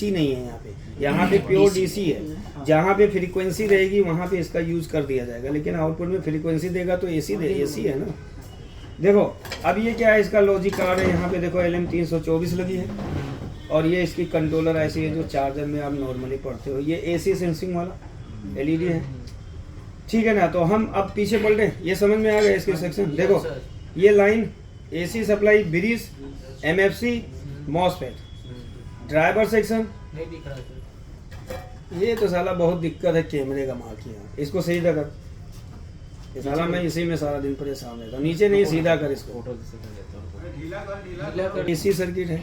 AC नहीं है यहाँ पे प्योर डीसी है। जहाँ पे फ्रीक्वेंसी रहेगी वहाँ पे इसका यूज कर दिया जाएगा, लेकिन आउटपुट में फ्रीक्वेंसी देगा तो एसी है ना। देखो अब ये क्या है, इसका लॉजिक कार्ड है, यहाँ पे देखो LM324 लगी है, और ये इसकी कंट्रोलर ऐसी है जो चार्जर में आप नॉर्मली पढ़ते हो। ये एसी सेंसिंग वाला LED है, ठीक है ना। तो हम अब पीछे पलटे, ये समझ में आ गया इसके सेक्शन। देखो ये line AC supply, bridge, MFC, MOSFET, driver section. ये तो साला बहुत दिक्कत है कैमरे का मार किया, इसको सीधा कर। ये साला मैं इसी में सारा दिन परेशान रहता हूँ। नीचे नहीं, सीधा कर इसको। AC सर्किट है,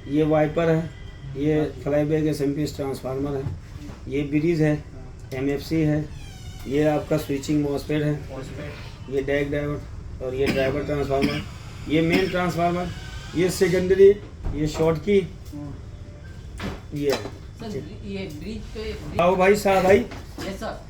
ये वाइपर है, ये फ्लाईबैक SMP ट्रांसफार्मर है, ये ब्रिज है, MFC है, ये आपका स्विचिंग मॉसफेट है, ये डैक ड्राइवर और ये ड्राइवर ट्रांसफार्मर, ये मेन ट्रांसफार्मर, ये सेकेंडरी, ये शॉर्ट की, ये ब्रिज पे आओ भाई साहब भाई।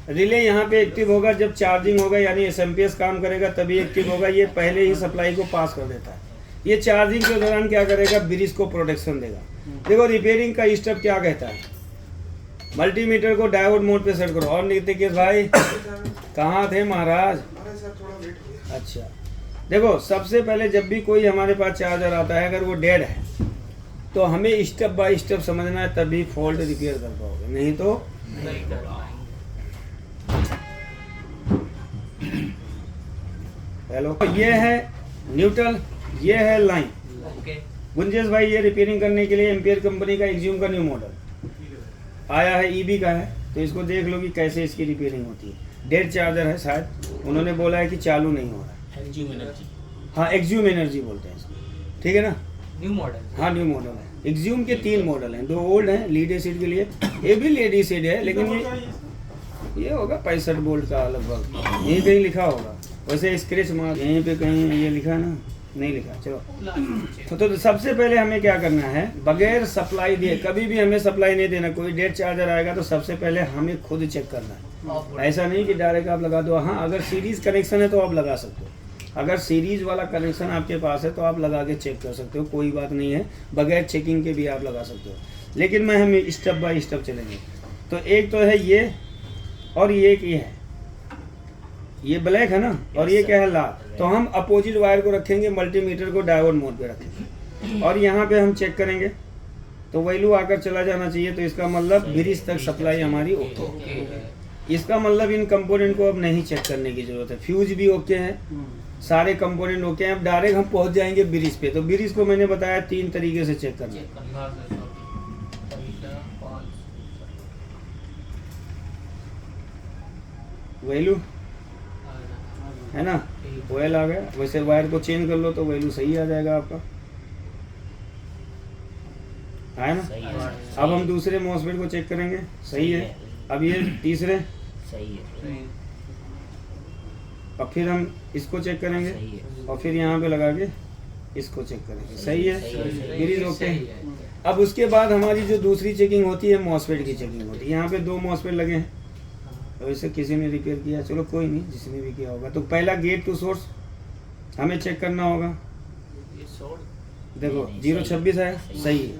रिले यहाँ पे एक्टिव होगा जब चार्जिंग होगा, यानी एसएमपीएस काम करेगा तभी एक्टिव होगा। ये पहले ही सप्लाई को पास कर देता है। ये चार्जिंग के दौरान क्या करेगा, ब्रिज को प्रोटेक्शन देगा। देखो रिपेयरिंग का स्टेप क्या कहता है, मल्टीमीटर को डायोड मोड पे सेट करो। और नितिकेश भाई कहाँ थे महाराज? अच्छा देखो, सबसे पहले जब भी कोई हमारे पास चार्जर आता है, अगर वो डेड है तो हमें स्टेप बाय स्टेप समझना है, तभी फॉल्ट रिपेयर कर पाओगे, नहीं तो हेलो। ये है न्यूट्रल, ये है लाइन। गुंजेश भाई ये रिपेयरिंग करने के लिए एम्पियर कंपनी का एक्ज्यूम का न्यू मॉडल आया है, EB का है, तो इसको देख लो कि कैसे इसकी रिपेयरिंग होती है। डेड चार्जर है शायद, उन्होंने बोला है कि चालू नहीं हो रहा है। हाँ एक्ज्यूम एनर्जी बोलते हैं इसको, ठीक है ना। न्यू मॉडल, हाँ न्यू मॉडल है। एक्ज्यूम के 3 मॉडल हैं, 2 ओल्ड हैं लीड एसिड के लिए, ये भी लीड एसिड है, लेकिन ये होगा 65 वोल्ट का लगभग, यहीं कहीं लिखा होगा। वैसे स्क्रैच मार्क यहीं पे कहीं ये लिखा है ना, नहीं लिखा। चलो तो सबसे पहले हमें क्या करना है, बगैर सप्लाई दिए, कभी भी हमें सप्लाई नहीं देना। कोई डेड चार्जर आएगा तो सबसे पहले हमें खुद चेक करना है, ऐसा नहीं कि डायरेक्ट आप लगा दो। हाँ अगर सीरीज कनेक्शन है तो आप लगा सकते हो, अगर सीरीज वाला कनेक्शन आपके पास है तो आप लगा के चेक कर सकते हो, कोई बात नहीं है। बगैर चेकिंग के भी आप लगा सकते हो, लेकिन मैं हमें स्टेप बाय स्टेप चलेंगे। तो एक तो है ये, और ये एक ये है, ये ब्लैक है ना, और ये क्या है लाल। तो हम अपोजिट वायर को रखेंगे, मल्टीमीटर को डायोड मोड पे रखेंगे, और यहाँ पे हम चेक करेंगे तो वैल्यू आकर चला जाना चाहिए। तो इसका मतलब ब्रिज तक सप्लाई हमारी ओके है। इसका मतलब इन कंपोनेंट को अब नहीं चेक करने की जरूरत है। फ्यूज भी ओके है, सारे कंपोनेंट ओके हैं। अब डायरेक्ट हम पहुंच जाएंगे ब्रिज पे। तो ब्रिज को मैंने बताया 3 तरीके से चेक करना। वैल्यू है ना, ऑयल आ गया, वैसे वायर को चेंज कर लो तो वैल्यू सही आ जाएगा आपका, है ना। अब हम दूसरे मॉसफेट को चेक करेंगे, सही है। अब ये तीसरे सही है, और फिर हम इसको चेक करेंगे, और फिर यहाँ पे लगा के इसको चेक करेंगे, सही है, ब्रिज ओके। अब उसके बाद हमारी जो दूसरी चेकिंग होती है, मॉसफेट की चेकिंग होती है। यहाँ पे 2 मॉसफेट लगे हैं, वैसे किसी ने रिपेयर किया, चलो कोई नहीं, जिसने भी किया होगा। तो पहला गेट टू सोर्स हमें चेक करना होगा। देखो 026 है, सही है।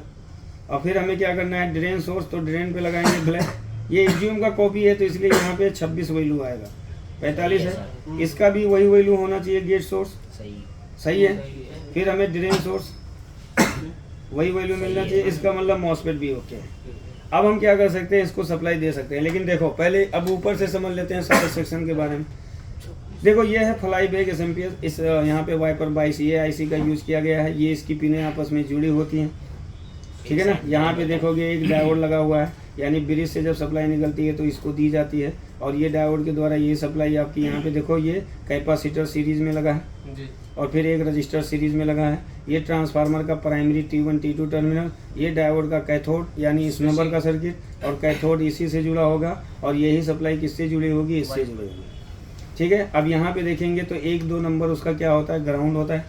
और फिर हमें क्या करना है, ड्रेन सोर्स, तो ड्रेन पे लगाएंगे ब्लैक। ये एक्ज्यूम का कॉपी है तो इसलिए यहाँ पे 26 वैल्यू आएगा। 45 है, इसका भी वही वैल्यू होना चाहिए। गेट सोर्स सही है। फिर हमें ड्रेन सोर्स वही वैल्यू मिलना चाहिए, इसका मतलब मॉसफेट भी ओके है। अब हम क्या कर सकते हैं, इसको सप्लाई दे सकते हैं। लेकिन देखो पहले अब ऊपर से समझ लेते हैं सारे सेक्शन के बारे में। देखो ये है फ्लाई बैक एसएमपीएस, इस यहाँ पे वाइपर 22 ये IC का यूज़ किया गया है। ये इसकी पिनें आपस में जुड़ी होती हैं, ठीक है ना। यहाँ पे देखोगे एक डायोड लगा हुआ है, यानी ब्रिज से जब सप्लाई निकलती है तो इसको दी जाती है, और ये डायोड के द्वारा ये सप्लाई आपकी यहाँ पे देखो, ये कैपेसिटर सीरीज में लगा है जी, और फिर एक रजिस्टर सीरीज में लगा है। ये ट्रांसफार्मर का प्राइमरी T1 T2 टर्मिनल, ये डायोड का कैथोड यानी इस नंबर का सर्किट, और कैथोड इसी से जुड़ा होगा, और यही सप्लाई किससे जुड़ी होगी, इससे जुड़ी होगी, ठीक है। अब यहाँ पे देखेंगे तो 1-2 नंबर उसका क्या होता है, ग्राउंड होता है,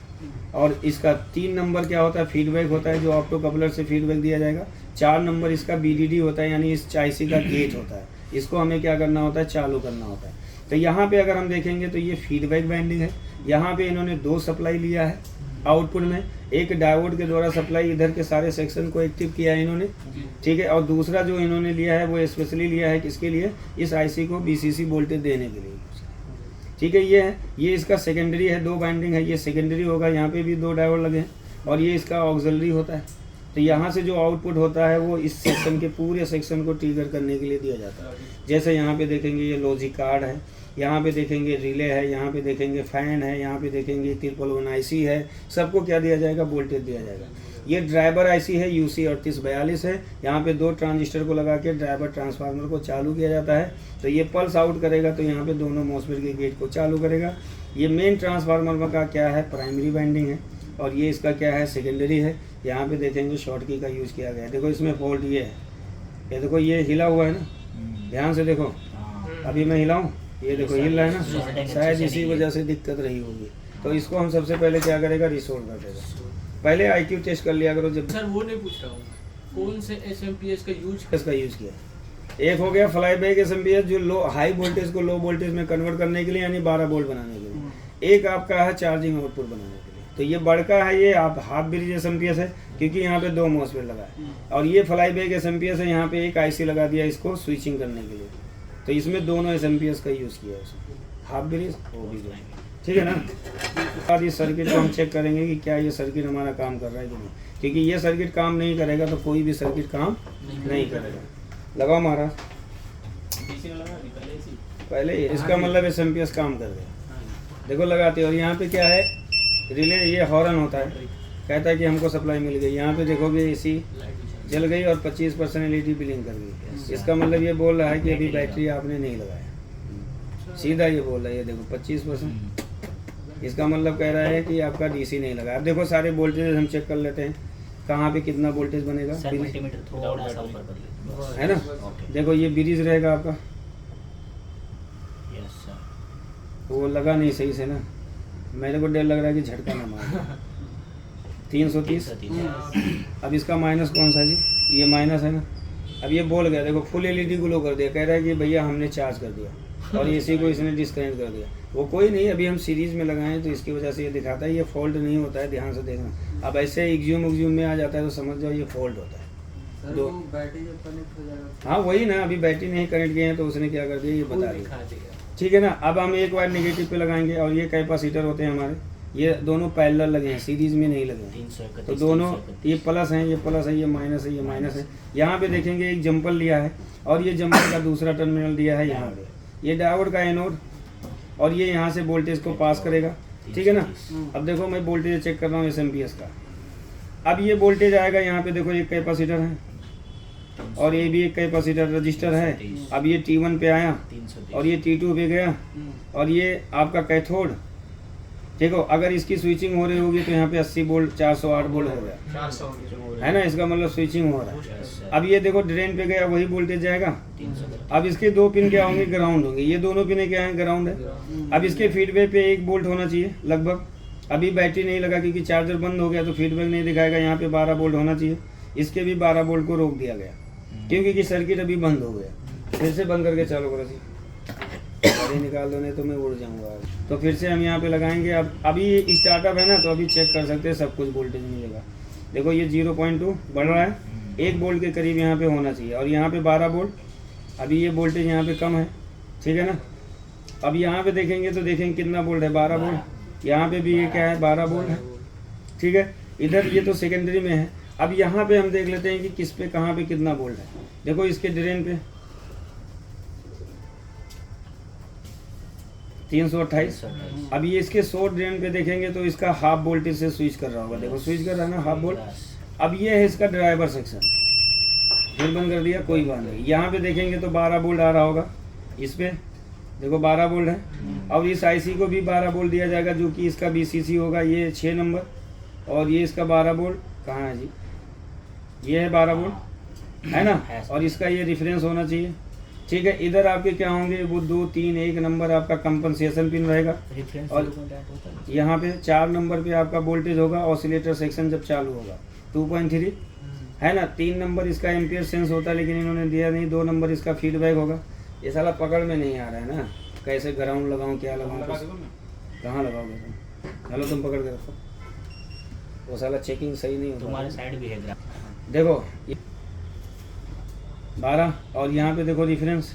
और इसका 3 नंबर क्या होता है, फीडबैक होता है, जो ऑप्टो कपलर से फीडबैक दिया जाएगा। 4 नंबर इसका BDD होता है, यानी इस IC का गेट होता है, इसको हमें क्या करना होता है, चालू करना होता है। तो यहाँ पे अगर हम देखेंगे तो ये फीडबैक वाइंडिंग है। यहाँ पे इन्होंने 2 सप्लाई लिया है आउटपुट में, एक डायोड के द्वारा सप्लाई इधर के सारे सेक्शन को एक्टिव किया है इन्होंने, ठीक है। और दूसरा जो इन्होंने लिया है वो स्पेशली लिया है किसके लिए, इस आईसी को बीसीसी वोल्टेज देने के लिए, ठीक है। ये है, ये इसका सेकेंडरी है, 2 बाइंडिंग है, ये सेकेंडरी होगा, यहाँ पे भी 2 डायोड लगे हैं, और ये इसका ऑक्सिलरी होता है। तो यहाँ से जो आउटपुट होता है वो इस सेक्शन के पूरे सेक्शन को ट्रिगर करने के लिए दिया जाता है। जैसे यहाँ पे देखेंगे ये लॉजिक कार्ड है, यहाँ पे देखेंगे रिले है, यहाँ पे देखेंगे फैन है, यहाँ पे देखेंगे 311 आईसी है, सबको क्या दिया जाएगा, वोल्टेज दिया जाएगा। ये ड्राइवर आईसी है, यूसी 3842 है, यहाँ पे 2 ट्रांजिस्टर को लगा के ड्राइवर ट्रांसफार्मर को चालू किया जाता है। तो ये पल्स आउट करेगा तो यहाँ पे दोनों मॉसफेट के गेट को चालू करेगा। ये मेन ट्रांसफार्मर का क्या है, प्राइमरी वाइंडिंग है, और ये इसका क्या है, सेकेंडरी है। यहाँ पे देखेंगे शॉर्ट की का यूज़ किया गया है। देखो इसमें फॉल्ट ये है, ये देखो ये हिला हुआ है ना, ध्यान से देखो, अभी मैं हिलाऊँ, ये देखो हिल रहा है ना, शायद इसी वजह से दिक्कत रही होगी। तो इसको हम सबसे पहले क्या करेगा, रिसोल्व कर देगा। पहले आईक्यू टेस्ट कर लिया करो। जब सर वो नहीं पूछ रहा हूँ, कौन से एसएमपीएस का यूज किया, एक हो गया फ्लाई बैक एसएमपीएस जो लो हाई वोल्टेज को लो वोल्टेज में कन्वर्ट करने के लिए, यानी 12 वोल्ट बनाने के लिए। एक आपका है चार्जिंग आउटपुट बनाने के लिए। तो ये बड़का है, ये आप हाफ ब्रिज एसएमपीएस है, क्योंकि यहाँ पे 2 मॉसफेट लगा है। और ये फ्लाई बैक एसएमपीएस है, यहाँ पे एक आईसी लगा दिया इसको स्विचिंग करने के लिए। तो इसमें दोनों एसएमपीएस का यूज़ किया है, हाफ ब्रिज वो भी, ठीक है ना। बाद इस सर्किट को हम चेक करेंगे कि क्या ये सर्किट हमारा काम कर रहा है कि नहीं, क्योंकि ये सर्किट काम नहीं करेगा तो कोई भी सर्किट काम नहीं करेगा। लगाओ महाराज, पहले इसका मतलब एसएमपीएस काम कर गया, देखो लगाते। और यहाँ पे क्या है, रिले, ये हॉर्न होता है, कहता है कि हमको सप्लाई मिल गई। यहाँ पे देखोगे एसी जल गई और 25% एलईडी ब्लिंक कर गई। इसका मतलब ये बोल रहा है कि अभी बैटरी आपने नहीं लगाया, सीधा ये बोल रहा है। ये देखो 25%, इसका मतलब कह रहा है कि आपका डीसी नहीं लगा। अब देखो सारे वोल्टेज हम चेक कर लेते हैं, कहाँ पे कितना वोल्टेज बनेगा, है ना। देखो ये ब्रिज रहेगा आपका, वो लगा नहीं सही से ना, मेरे को डर लग रहा है कि झटका ना मारे। 330। अब इसका माइनस कौन सा जी, ये माइनस है ना। अब ये बोल गया, देखो फुल एलईडी ग्लो कर दिया, कह रहा है कि भैया हमने चार्ज कर दिया, और एसी को इसने डिस्कनेक्ट कर दिया। वो कोई नहीं, अभी हम सीरीज में लगाएं तो इसकी वजह से ये दिखाता है। ये फॉल्ट नहीं होता है, ध्यान से देखना। अब ऐसे एग्ज्यूम में आ जाता है तो समझ जाओ ये फॉल्ट होता है। तो बैटरी जब कनेक्ट हो जाएगा, हाँ वही ना, अभी बैटरी नहीं कनेक्ट किए हैं तो उसने क्या कर दिया ये बता दिया, ठीक है ना। अब हम एक वायर नेगेटिव पे लगाएंगे, और ये कैपेसिटर होते हैं हमारे, ये दोनों पैरेलल लगे हैं, सीरीज में नहीं लगे हैं। तो दोनों ये प्लस हैं, ये प्लस है, ये माइनस है, ये माइनस है। यहाँ पे देखेंगे एक जंपर लिया है, और ये जंपर का दूसरा टर्मिनल दिया है यहाँ पे। ये डायोड का एनोड, और ये यहाँ से वोल्टेज को पास करेगा, ठीक है ना। अब देखो मैं वोल्टेज चेक कर रहा हूँ एसएमपीएस का। अब ये वोल्टेज आएगा, यहाँ पे देखो एक कैपेसिटर है, और ये भी एक कैपेसिटर रजिस्टर है। अब ये T1 पे आया, और ये T2 पे गया, और ये आपका कैथोड। देखो अगर इसकी स्विचिंग हो रही होगी तो यहाँ पे 80 वोल्ट 408 वोल्ट हो गया, है ना। इसका मतलब स्विचिंग हो रहा है। अब ये देखो ड्रेन पे गया, वही वोल्टेज जाएगा। अब इसके 2 पिन क्या होंगे, ग्राउंड होंगे। ये दोनों पिन क्या है, ग्राउंड है। अब इसके फीडबैक पे 1 वोल्ट होना चाहिए लगभग। अभी बैटरी नहीं लगा क्योंकि चार्जर बंद हो गया, तो फीडबैक नहीं दिखाएगा। यहाँ पे 12 वोल्ट होना चाहिए, इसके भी 12 वोल्ट को रोक दिया गया क्योंकि सर्किट अभी बंद हो गया। फिर से बंद करके चालू करो जी, गाड़ी निकाल दो नहीं तो मैं उड़ जाऊंगा। तो फिर से हम यहाँ पे लगाएंगे। अब अभी स्टार्टअप है ना, तो अभी चेक कर सकते हैं, सब कुछ वोल्टेज मिलेगा। देखो ये 0.2 बढ़ रहा है, 1 वोल्ट के करीब यहाँ पे होना चाहिए, और यहाँ पे 12 वोल्ट। अभी ये वोल्टेज यहाँ पे कम है, ठीक है ना। अब यहाँ पे देखेंगे तो देखेंगे कितना वोल्ट है, 12 वोल्ट। यहाँ पे भी ये क्या है, 12 वोल्ट है, ठीक है। इधर ये तो सेकेंडरी में है। अब यहाँ पे हम देख लेते हैं कि किस पे कहाँ पे कितना वोल्ट है। देखो इसके ड्रेन पे 328। अब ये इसके सोर्स ड्रेन पे देखेंगे तो इसका हाफ वोल्टेज से स्विच कर रहा होगा। देखो स्विच कर रहा है ना, हाफ वोल्ट। अब ये है इसका ड्राइवर सेक्शन, फिर बंद कर दिया, कोई बात नहीं। यहाँ पे देखेंगे तो 12 वोल्ट आ रहा होगा, इस पे देखो 12 वोल्ट है। अब इस आईसी को भी 12 वोल्ट दिया जाएगा, जो कि इसका बीसीसी होगा, ये 6 नंबर, और ये इसका 12 वोल्ट कहाँ है जी, ये है 12 वोल्ट, है ना। और इसका ये रेफरेंस होना चाहिए, ठीक है। इधर आपके क्या होंगे, वो 2, 3, 1 नंबर आपका कंपनसेशन पिन रहेगा, और यहाँ पे 4 नंबर पे आपका वोल्टेज होगा। ऑसिलेटर सेक्शन जब चालू होगा 2.3, है ना। 3 नंबर इसका एम्पियर सेंस होता है, लेकिन इन्होंने दिया नहीं। 2 नंबर इसका फीडबैक होगा। ये साला पकड़ में नहीं आ रहा है ना, कैसे ग्राउंड लगाऊं, क्या लगाऊं, कहाँ लगाओगे तुम, चलो तुम पकड़ के रखो। वो साला चेकिंग सही नहीं होता। तुम्हारे साइड भी है ग्राफ। देखो 12 और यहाँ पे देखो रेफरेंस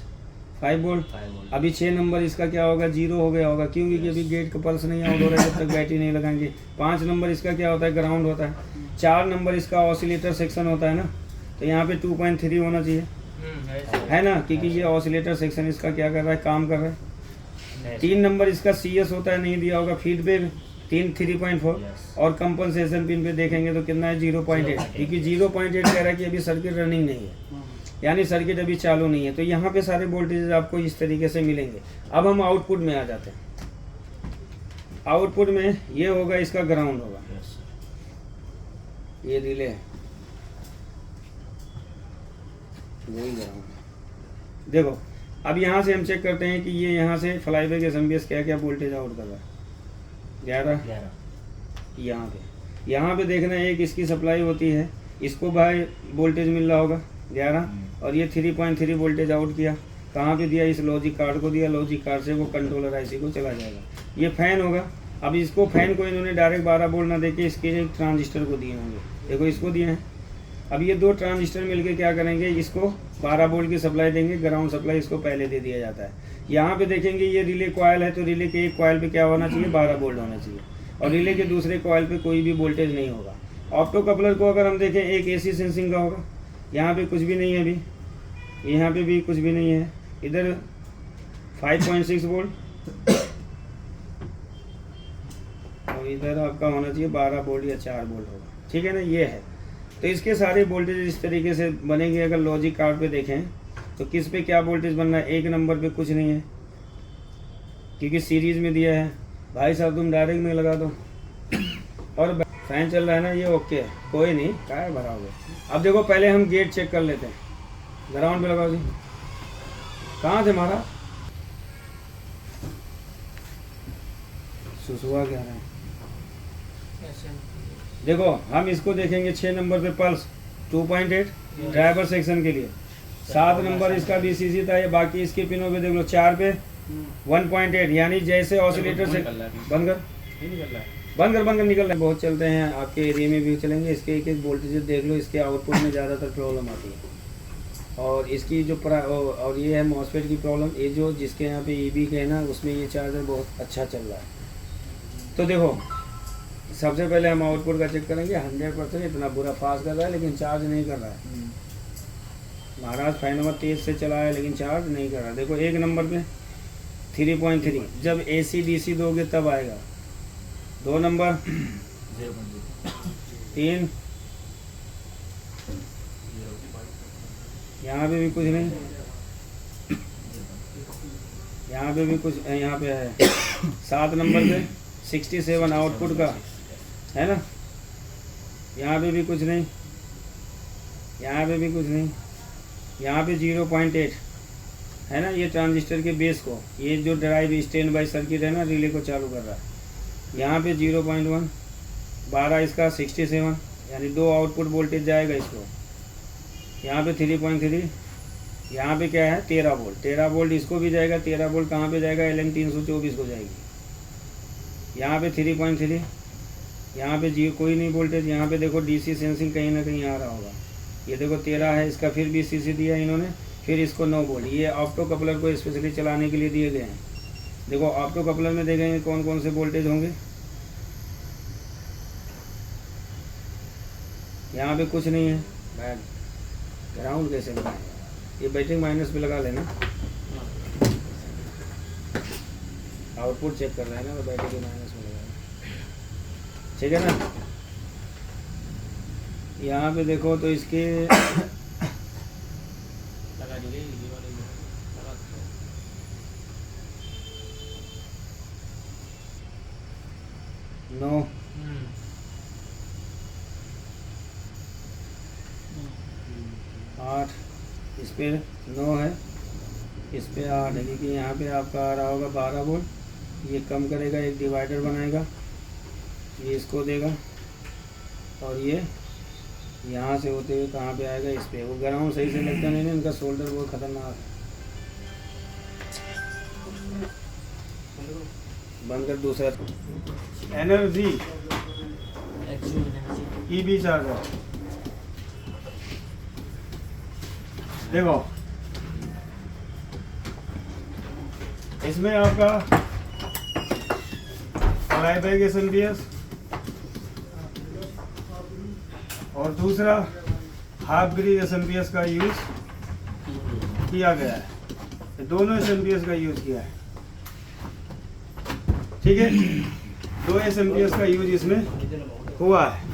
5 वोल्ट। अभी 6 नंबर इसका क्या होगा, 0 हो गया होगा, क्योंकि कि अभी गेट का पल्स नहीं आउट हो रहा है जब तक बैटरी नहीं लगाएंगे। 5 नंबर इसका क्या होता है, ग्राउंड होता है। 4 नंबर इसका ऑसिलेटर सेक्शन होता है ना, तो यहाँ पे 2.3 होना चाहिए, है ना, क्योंकि ये ऑसिलेटर सेक्शन इसका क्या कर रहा है, काम कर रहा है। 3 नंबर इसका CS होता है, नहीं दिया होगा, फीडबैक 3.4 और कंपनसेशन पिन पे देखेंगे तो कितना है 0.8, क्योंकि 0.8 कह रहा है कि अभी सर्किट रनिंग नहीं है, यानी सर्किट अभी चालू नहीं है। तो यहाँ पे सारे वोल्टेज आपको इस तरीके से मिलेंगे। अब हम आउटपुट में आ जाते हैं। आउटपुट में ये होगा, इसका ग्राउंड होगा, ये रिले है, वही ग्राउंड। देखो अब यहाँ से हम चेक करते हैं कि ये यहाँ से फ्लाईबैक SMPS क्या क्या वोल्टेज आउट कर रहा है। 11 यहाँ पे देखना, एक इसकी सप्लाई होती है, इसको भाई वोल्टेज मिल रहा होगा 11, और ये 3.3 वोल्टेज आउट किया, कहाँ पे दिया, इस लॉजिक कार्ड को दिया, लॉजिक कार्ड से वो कंट्रोलर IC को चला जाएगा। ये फैन होगा, अब इसको फैन को इन्होंने डायरेक्ट 12 वोल्ट ना देके इसके एक ट्रांजिस्टर को दिए होंगे, देखो इसको दिए हैं। अब ये 2 ट्रांजिस्टर मिलके क्या करेंगे, इसको 12 वोल्ट की सप्लाई देंगे, ग्राउंड सप्लाई इसको पहले दे दिया जाता है। यहाँ पे देखेंगे ये रिले कॉयल है, तो रिले के एक कॉयल पे क्या होना चाहिए, 12 वोल्ट होना चाहिए, और रिले के दूसरे कॉयल पे कोई भी वोल्टेज नहीं होगा। ऑप्टो कपलर को अगर हम देखें, एक AC सेंसिंग का होगा, यहाँ पे कुछ भी नहीं है अभी, यहाँ पे भी कुछ भी नहीं है, इधर 5.6 वोल्ट और इधर आपका होना चाहिए 12 वोल्ट या 4 वोल्ट होगा, ठीक है ना, ये है। तो इसके सारे वोल्टेज इस तरीके से बनेंगे। अगर लॉजिक कार्ड पे देखें तो किस पे क्या वोल्टेज बनना है, 1 नंबर पे कुछ नहीं है, क्योंकि सीरीज में दिया है। भाई साहब तुम डायरेक्ट में लगा दो, और फैन चल रहा है ना, ये ओके है, कोई नहीं, क्या भराओगे। अब देखो पहले हम गेट चेक कर लेते हैं, ग्राउंड पे लगाओ जी, कहाँ थे हमारा सुसुआ क्या है। देखो हम इसको देखेंगे 6 नंबर पे पल्स 2.8 ड्राइवर सेक्शन के लिए, 7 नंबर इसका BCC था, ये बाकी इसके पिनों पे देख लो, 4 पे 1.8, यानी जैसे ऑसिलेटर से बंद कर निकल रहा है। बहुत चलते हैं, आपके एरिया में भी चलेंगे। इसके एक एक वोल्टेज देख लो, इसके आउटपुट में ज़्यादातर प्रॉब्लम आती है, और इसकी जो और ये है मॉसफेट की प्रॉब्लम। ये जो जिसके यहाँ पे EB के है ना, उसमें ये चार्जर बहुत अच्छा चल रहा है। तो देखो सबसे पहले हम आउटपुट का चेक करेंगे, 100% इतना बुरा फास्ट कर रहा है लेकिन चार्ज नहीं कर रहा है। महाराज फैन नंबर तेज से चला है लेकिन चार्ज नहीं कर रहा। देखो 1 नंबर पे 3.3, जब AC DC दोगे तब आएगा। 2 नंबर 3, यहाँ पे भी कुछ नहीं, यहाँ पे भी कुछ, यहाँ पे है 7 नंबर पे 67 आउटपुट का है ना, यहाँ पे भी कुछ नहीं, यहाँ पे भी कुछ नहीं, यहाँ पे 0.8 है ना। ये ट्रांजिस्टर के बेस को, ये जो ड्राइव स्टैंड बाई सर्किट है ना, रिले को चालू कर रहा है। यहाँ पे 0.1, 12 इसका 67, यानी 2 आउटपुट वोल्टेज जाएगा इसको। यहाँ पे 3.3, यहाँ पे क्या है 13 वोल्ट, 13 वोल्ट इसको भी जाएगा। 13 वोल्ट कहाँ पे जाएगा, LM324 को जाएगी। यहाँ पे 3.3, यहाँ पे कोई नहीं वोल्टेज। यहाँ पे देखो DC सेंसिंग कहीं ना कहीं आ रहा होगा। ये देखो 13 है, इसका फिर BCC दिया इन्होंने, फिर इसको 9 वोल्ट। ये ऑप्टो कपलर को स्पेशली चलाने के लिए दिए गए हैं। देखो ऑप्टो कपलर में देखेंगे कौन कौन से वोल्टेज होंगे। यहाँ पे कुछ नहीं है, बैड ग्राउंड कैसे लगाएंगे, ये बैटरी माइनस पे लगा लेना। आउटपुट चेक कर रहे हैं ना, तो बैटरी के माइनस में लगाना, ठीक है ना। यहाँ पे देखो तो इसके लगा दीजिए, ये वाले लगा दो। 9, 8, इस पे 9 है, इस पे 8 है, क्योंकि यहाँ पे आपका आ रहा होगा 12 वोल्ट। ये कम करेगा, एक डिवाइडर बनाएगा, ये इसको देगा, और ये यहाँ से होते हुए कहाँ पे आएगा, इस पे। वो ग्राउंड सही से लगता नहीं है, इनका शोल्डर बहुत खतरनाक है। बंद कर दूसरा। एनर्जी एक्चुअली लेना चाहिए। EV चार्जर देखो, इसमें आपका फ्लाई बैक SMPS और दूसरा हाफ ग्रीज SMPS का यूज किया गया है। ये दोनों SMPS का यूज किया है, ठीक है। 2 SMPS का यूज इसमें हुआ है।